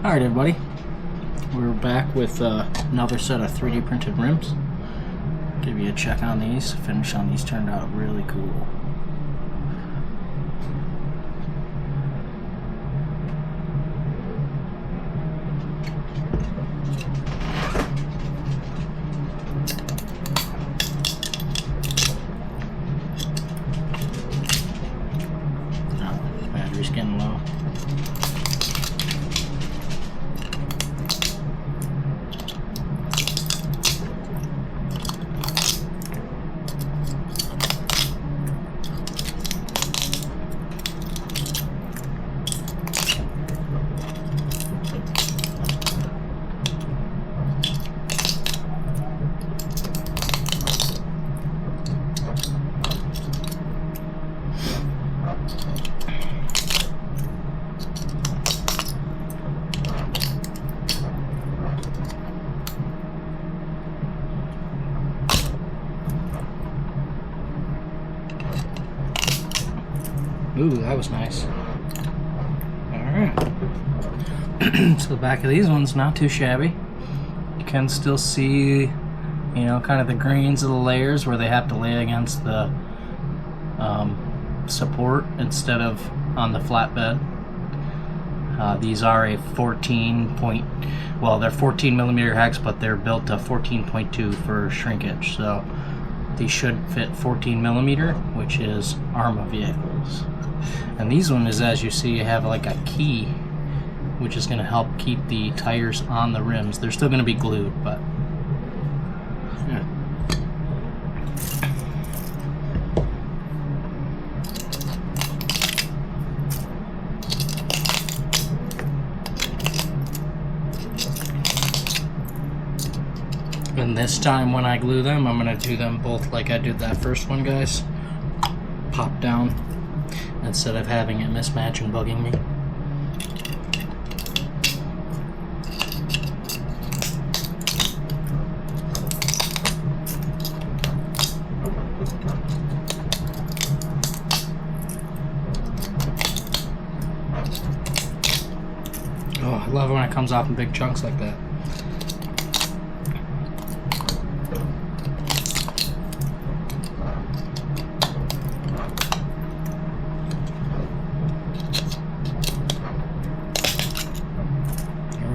Alright everybody, we're back with another set of 3D printed rims. Give you a check on these. Finish on these turned out really cool. Oh, battery's getting low. Ooh, that was nice. Alright. So the back of these ones, not too shabby. You can still see, you know, kind of the grains of the layers where they have to lay against the support instead of on the flatbed. These are a 14 millimeter hex, but they're built to 14.2 for shrinkage. So these should fit 14 millimeter, which is ARRMA vehicles. And these ones, as you see, have like a key, which is going to help keep the tires on the rims. They're still going to be glued, but yeah. And this time when I glue them, I'm going to do them both like I did that first one, guys. Pop down, instead of having it mismatch and bugging me. Oh, I love it when it comes off in big chunks like that.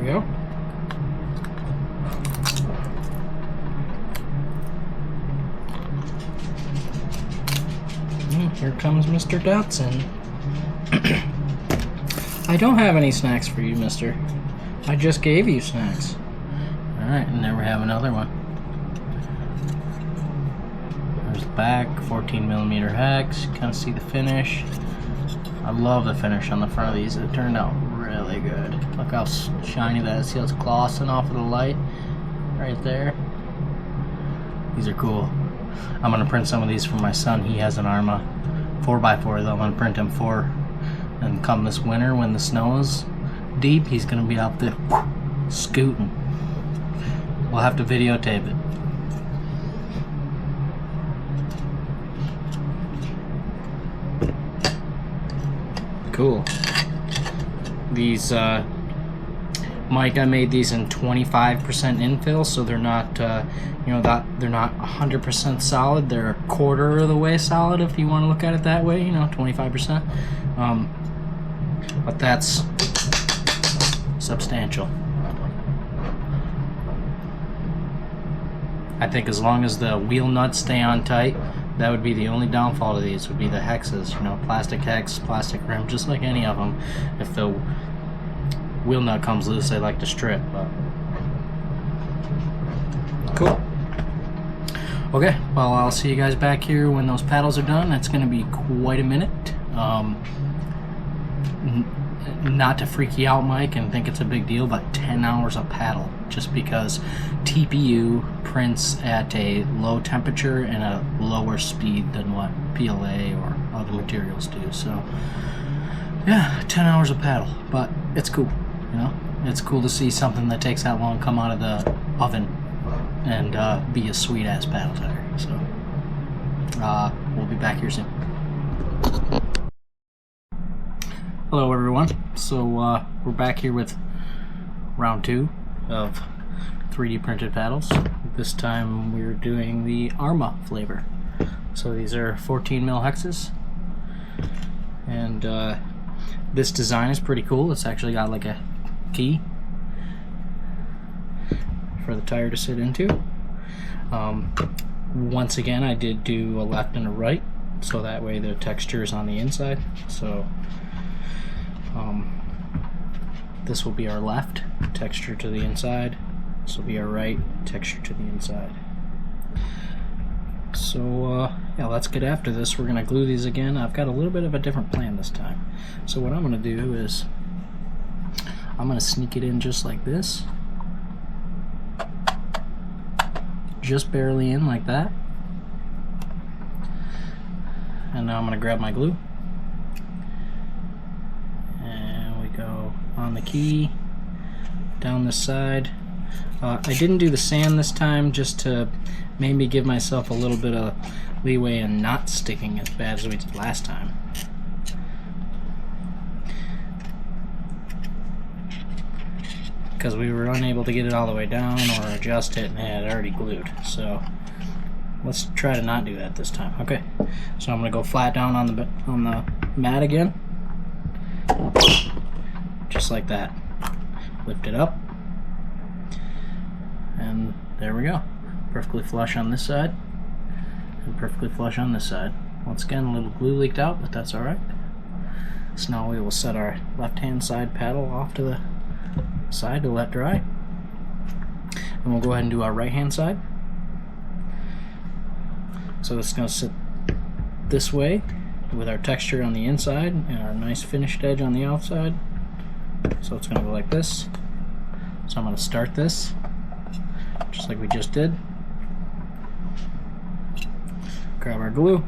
Go. Here comes Mr. Dotson. I don't have any snacks for you, mister. I just gave you snacks. Alright, and there we have another one. There's the back, 14 millimeter hex. Kind of see the finish. I love the finish on the front of these. It turned out really good. Look how shiny that is. See how it's glossing off of the light right there. These are cool. I'm going to print some of these for my son. He has an ARRMA 4x4 that I'm going to print him for. And come this winter when the snow is deep, he's going to be out there scooting. We'll have to videotape it. Cool. These, Mike, I made these in 25% infill, so they're not, you know, they're not 100% solid. They're a quarter of the way solid, if you want to look at it that way. You know, 25%. But that's substantial. I think as long as the wheel nuts stay on tight, that would be the only downfall to these, would be the hexes. You know, plastic hex, plastic rim, just like any of them. If the wheel nut comes loose, they like to strip, but Cool. Okay, well, I'll see you guys back here when those paddles are done. It's going to be quite a minute. Not to freak you out, Mike, and think it's a big deal, but 10 hours of paddle, just because TPU prints at a low temperature and a lower speed than what PLA or other materials do. So yeah, 10 hours of paddle, but it's cool, you know. It's cool to see something that takes that long come out of the oven and be a sweet ass paddle tire. So we'll be back here soon. Hello everyone. So we're back here with round 2 of 3D printed paddles. This time we're doing the arrma flavor. So these are 14 mil hexes, and this design is pretty cool. It's actually got like a key for the tire to sit into. Once again, I did do a left and a right, so that way the texture is on the inside. So this will be our left, texture to the inside. This will be our right, texture to the inside. So yeah, let's get after this. We're gonna glue these again. I've got a little bit of a different plan this time. So what I'm gonna do is I'm gonna sneak it in just like this, just barely in like that. And now I'm gonna grab my glue, and we go on the key down this side. I didn't do the sand this time, just to maybe give myself a little bit of leeway in not sticking as bad as we did last time. Because we were unable to get it all the way down or adjust it, and it had already glued. So let's try to not do that this time. Okay, so I'm gonna go flat down on the mat again, just like that. Lift it up, and there we go. Perfectly flush on this side, and perfectly flush on this side. Once again, a little glue leaked out, but that's alright. So now we will set our left-hand side paddle off to the side to let dry, and we'll go ahead and do our right-hand side. So it's going to sit this way with our texture on the inside and our nice finished edge on the outside. So it's going to go like this. So I'm going to start this just like we just did. Grab our glue.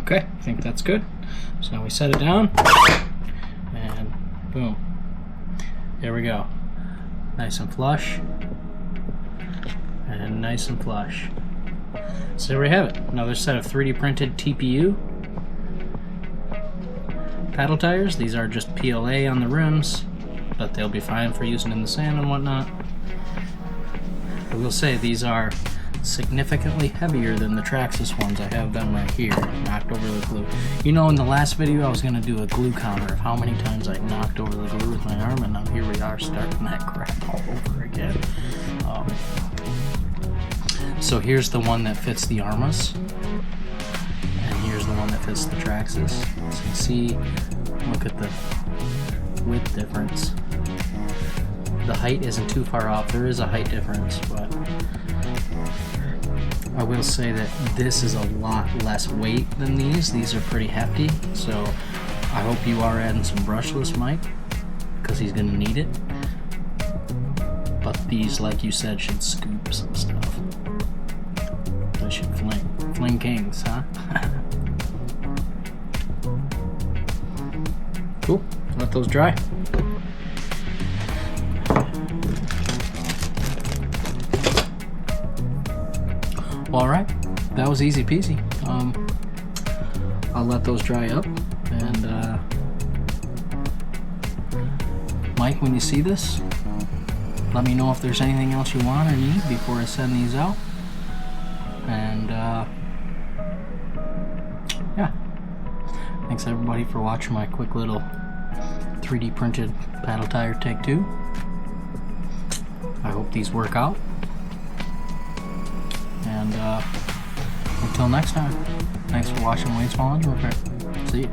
Okay, I think that's good. So now we set it down, and boom. There we go. Nice and flush, and nice and flush. So there we have it. Another set of 3D printed TPU paddle tires. These are just PLA on the rims, but they'll be fine for using in the sand and whatnot. I will say these are significantly heavier than the Traxxas ones. I have them right here, knocked over the glue. You know, in the last video I was going to do a glue counter of how many times I knocked over the glue with my arm, and now here we are starting that crap all over again. So here's the one that fits the arrmas, and here's the one that fits the Traxxas. So you see, look at the width difference. The height isn't too far off. There is a height difference, but I will say that this is a lot less weight than these. These are pretty hefty, so I hope you are adding some brushless, Mike, because he's going to need it. But these, like you said, should scoop some stuff. They should fling. Fling kings, huh? Cool. Let those dry. All right, that was easy peasy. I'll let those dry up, and Mike, when you see this, let me know if there's anything else you want or need before I send these out. And yeah, thanks everybody for watching my quick little 3D printed paddle tire take 2. I hope these work out. And until next time, thanks for watching Wayne's Small Engine Repair. See you.